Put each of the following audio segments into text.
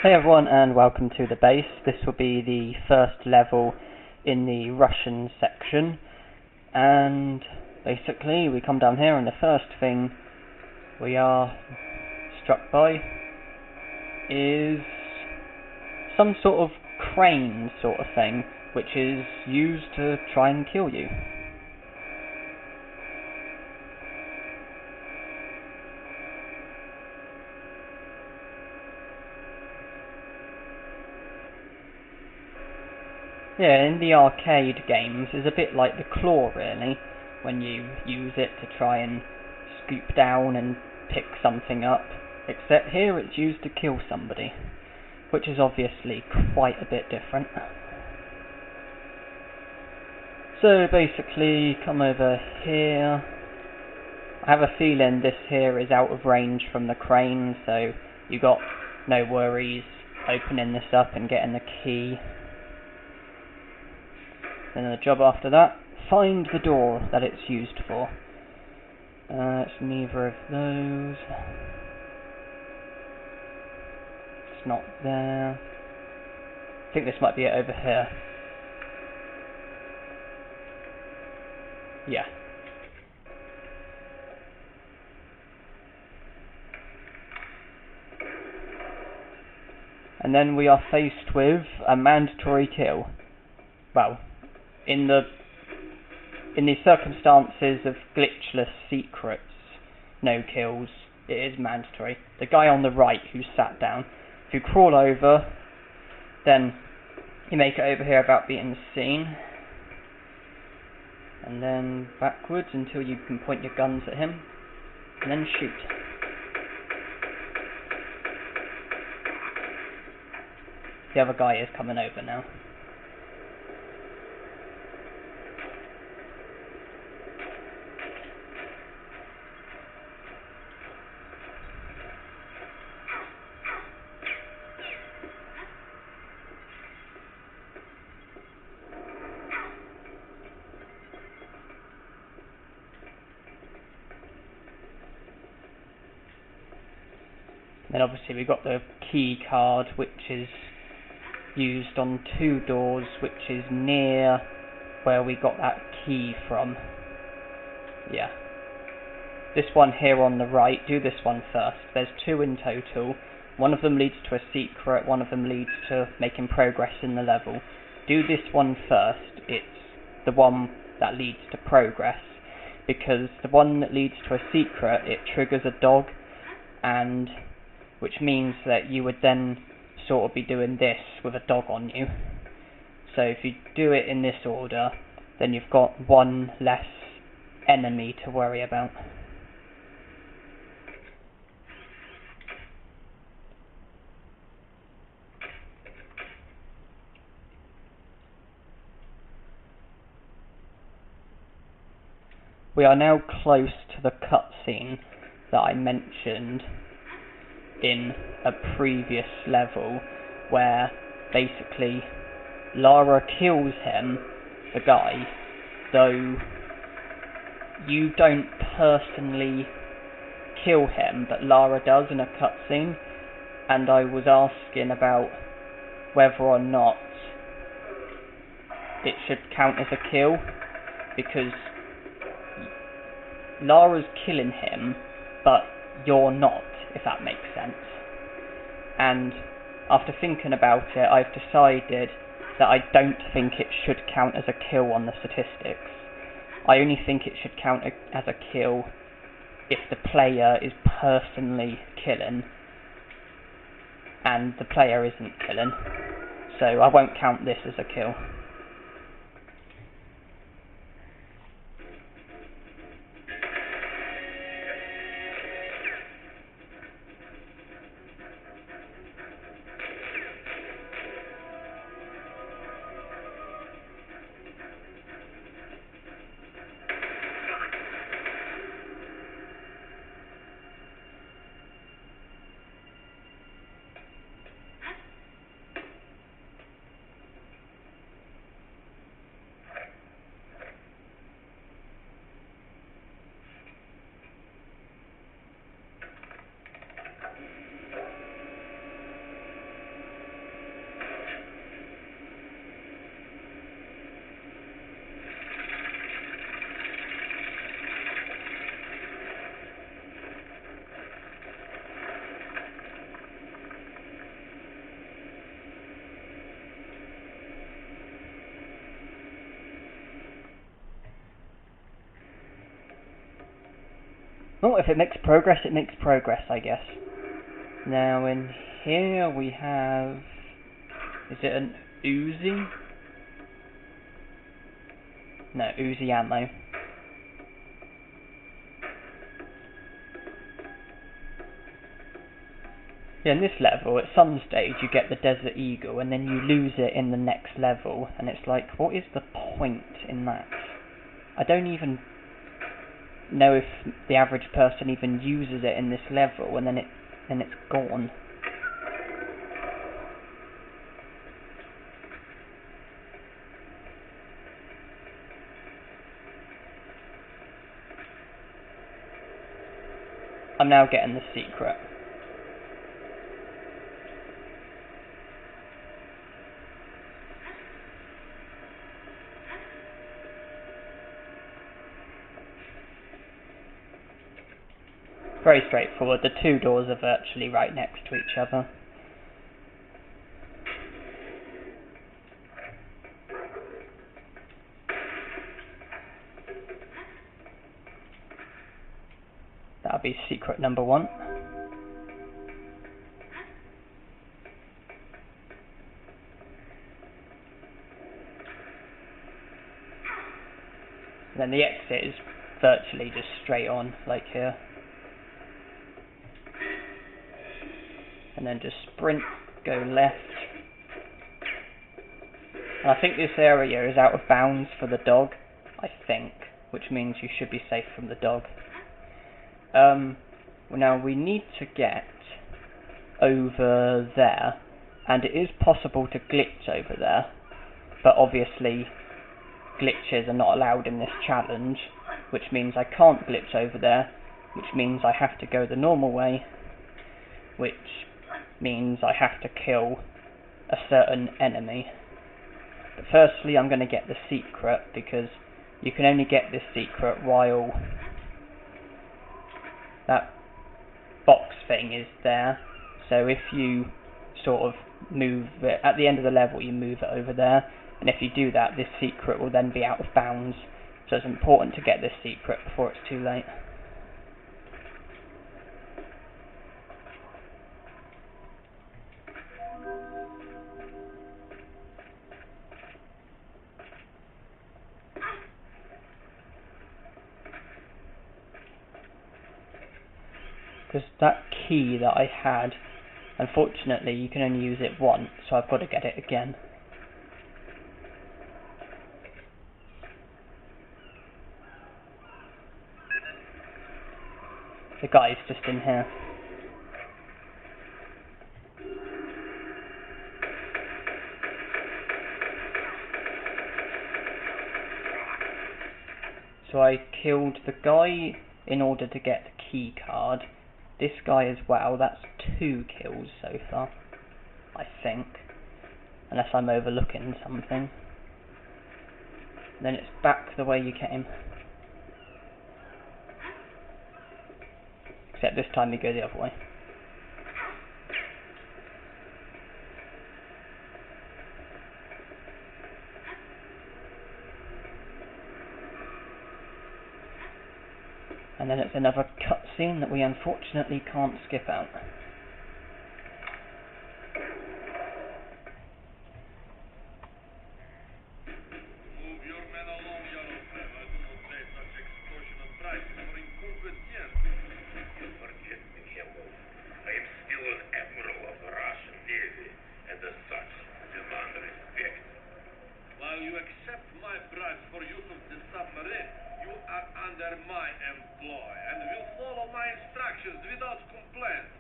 Hey everyone, and welcome to the base. This will be the first level in the Russian section, and basically we come down here and the first thing we are struck by is some sort of crane sort of thing, which is used to try and kill you. Yeah, in the arcade games, it's a bit like the claw really, when you use it to try and scoop down and pick something up, except here it's used to kill somebody, which is obviously quite a bit different. So basically, come over here. I have a feeling this here is out of range from the crane, so you got no worries opening this up and getting the key. Then the job after that, find the door that it's used for. It's neither of those. It's not there. I think this might be it over here. Yeah. And then we are faced with a mandatory kill. Well, in the circumstances of glitchless secrets, no kills, it is mandatory. The guy on the right who sat down, if you crawl over, then you make it over here without being seen, and then backwards until you can point your guns at him, and then shoot. The other guy is coming over now. Then obviously we got the key card, which is used on 2 doors, which is near where we got that key from. Yeah. This one here on the right, do this one first. There's 2 in total. One of them leads to a secret, one of them leads to making progress in the level. Do this one first. It's the one that leads to progress, because the one that leads to a secret, it triggers a dog, and which means that you would then sort of be doing this with a dog on you. So if you do it in this order, then you've got one less enemy to worry about. We are now close to the cutscene that I mentioned in a previous level, where basically Lara kills him, the guy, though you don't personally kill him, but Lara does in a cutscene, and I was asking about whether or not it should count as a kill, because Lara's killing him, but you're not, if that makes sense. And after thinking about it, I've decided that I don't think it should count as a kill on the statistics. I only think it should count as a kill if the player is personally killing and the player isn't killing. So I won't count this as a kill. Oh, if it makes progress, it makes progress, I guess. Now in here we have... Is it an Uzi? No, Uzi ammo. Yeah, in this level, at some stage you get the Desert Eagle and then you lose it in the next level, and it's like, what is the point in that? I don't even know if the average person even uses it in this level, and then it's gone. I'm now getting the secret. Very straightforward. The two doors are virtually right next to each other. That'll be secret number 1. And then the exit is virtually just straight on, like here. And then just sprint, go left. And I think this area is out of bounds for the dog, I think, which means you should be safe from the dog. Now we need to get over there, and it is possible to glitch over there, but obviously glitches are not allowed in this challenge, which means I can't glitch over there, which means I have to go the normal way, which means I have to kill a certain enemy. But firstly, I'm going to get the secret, because you can only get this secret while that box thing is there. So if you sort of move it, at the end of the level you move it over there, and if you do that, this secret will then be out of bounds. So it's important to get this secret before it's too late. Because that key that I had, unfortunately you can only use it once, so I've got to get it again. The guy's just in here. So I killed the guy in order to get the key card. This guy as well. That's 2 kills so far, I think. Unless I'm overlooking something. Then it's back the way you came. Except this time you go the other way. And then it's another cutscene that we unfortunately can't skip out. Move your men along, Yaroslav. I do not pay such extortionate prices for inconvenience. You forget, Mikhailov. I am still an admiral of the Russian Navy, and as such, demand respect. While you accept my bribes for use of the submarine, you are under my employ and will follow my instructions without complaint.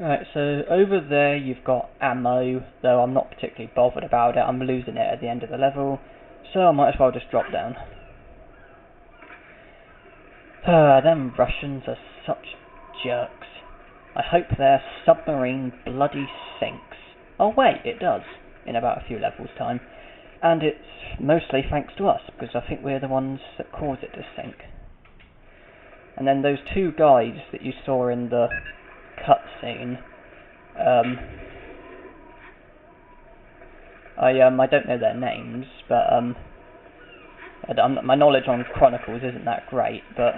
Right, so over there you've got ammo, though I'm not particularly bothered about it. I'm losing it at the end of the level, so I might as well just drop down. Them Russians are such jerks. I hope their submarine bloody sinks. Oh wait, it does, in about a few levels' time. And it's mostly thanks to us, because I think we're the ones that cause it to sink. And then those two guys that you saw in the cutscene, I don't know their names, but my knowledge on Chronicles isn't that great, but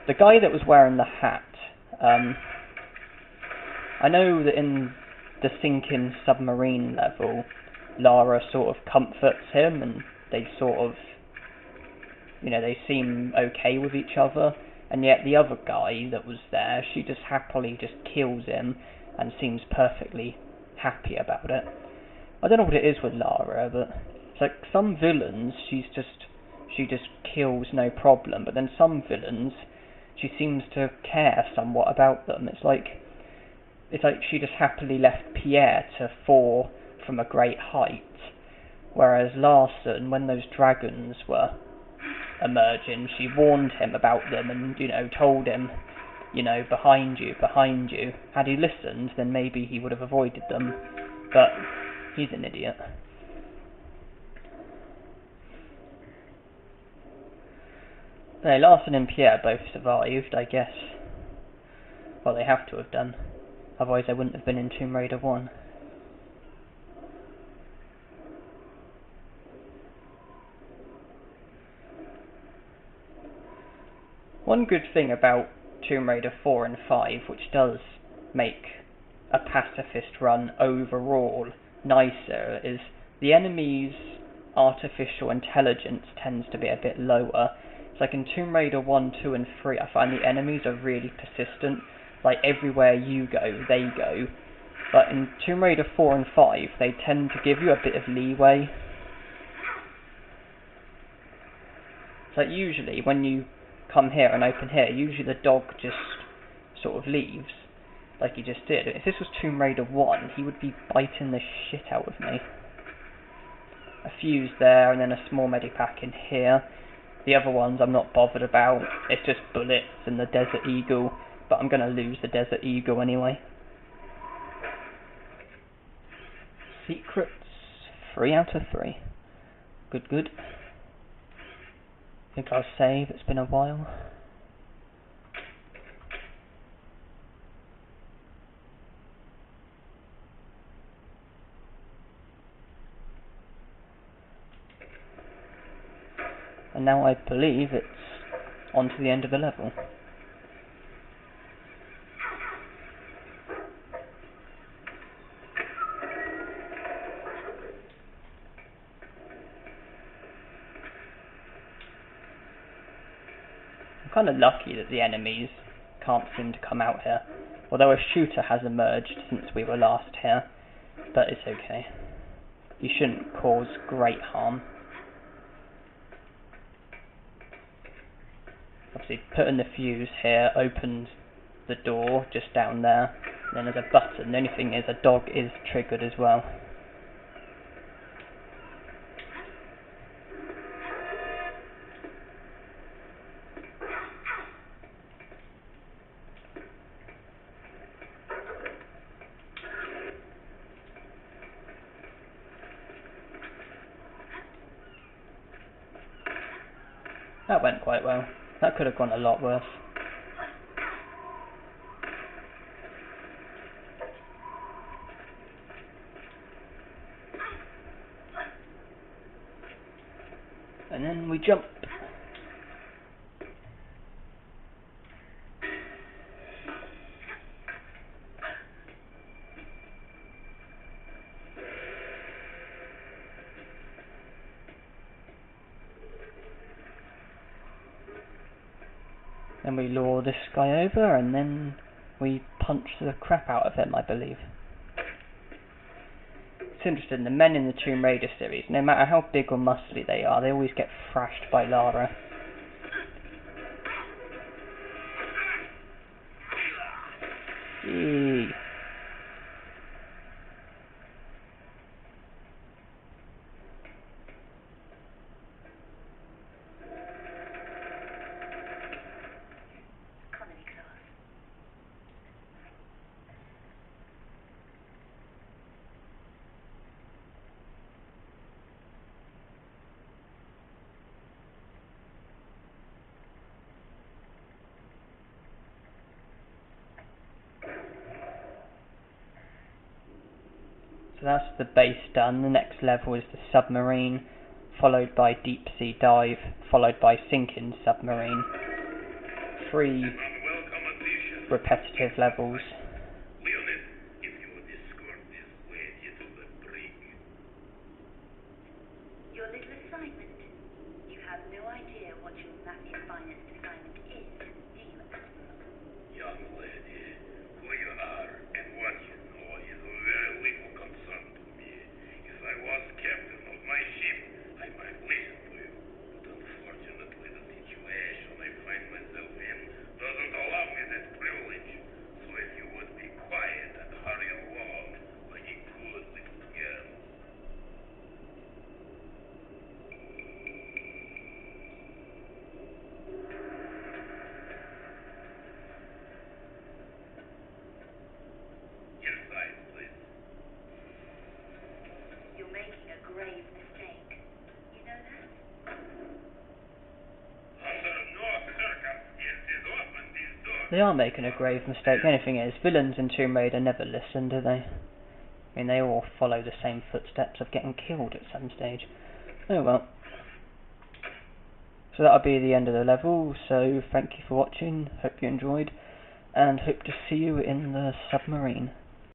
the guy that was wearing the hat, I know that in the sinking submarine level, Lara sort of comforts him, and they sort of, they seem okay with each other, and yet the other guy that was there, she just happily just kills him, and seems perfectly happy about it. I don't know what it is with Lara, but it's like some villains, she just kills no problem, but then some villains, she seems to care somewhat about them. It's like she just happily left Pierre to fall from a great height, whereas Larson, when those dragons were emerging, she warned him about them and, told him, behind you, behind you. Had he listened, then maybe he would have avoided them, but he's an idiot. Hey, Larson and Pierre both survived, I guess. Well, they have to have done. Otherwise they wouldn't have been in Tomb Raider 1. One good thing about Tomb Raider 4 and 5, which does make a pacifist run overall nicer, is the enemy's artificial intelligence tends to be a bit lower. It's like in Tomb Raider 1, 2 and 3, I find the enemies are really persistent. Like everywhere you go, they go. But in Tomb Raider 4 and 5, they tend to give you a bit of leeway. It's like usually when you come here and open here, usually the dog just sort of leaves, like he just did. If this was Tomb Raider 1, he would be biting the shit out of me. A fuse there, and then a small medipack in here. The other ones I'm not bothered about. It's just bullets and the Desert Eagle, but I'm going to lose the Desert Eagle anyway. Secrets, 3 out of 3. Good, good. I think I'll save, it's been a while. And now I believe it's on to the end of the level. I'm kind of lucky that the enemies can't seem to come out here, although a shooter has emerged since we were last here, but it's okay. You shouldn't cause great harm. Obviously, putting the fuse here opens the door just down there, and then there's a button. The only thing is, a dog is triggered as well. That went quite well. That could have gone a lot worse. And then we jump. Then we lure this guy over, and then we punch the crap out of him, I believe. It's interesting, the men in the Tomb Raider series, no matter how big or muscly they are, they always get thrashed by Lara. Eee. So that's the base done. The next level is the submarine, followed by deep sea dive, followed by sinking submarine. 3 Unwelcome addition. repetitive levels. Leonid, if you would escort this lady to the brig. Your little assignment? You have no idea what your massive finest assignment is, do you, Admiral? Young lady, who you are and what you know is of very little concern to me. If I was captain of my ship, I might listen to you. But unfortunately, the situation I find myself in doesn't allow me that privilege. So if you would be quiet and hurry along like a good little girl. Inside, please. You're making a grave mistake. You know that? Under no circumstances open this door. They are making a grave mistake. The only thing is, villains in Tomb Raider never listen, do they? I mean, they all follow the same footsteps of getting killed at some stage. Oh well. So that'll be the end of the level, so thank you for watching, hope you enjoyed, and hope to see you in the submarine.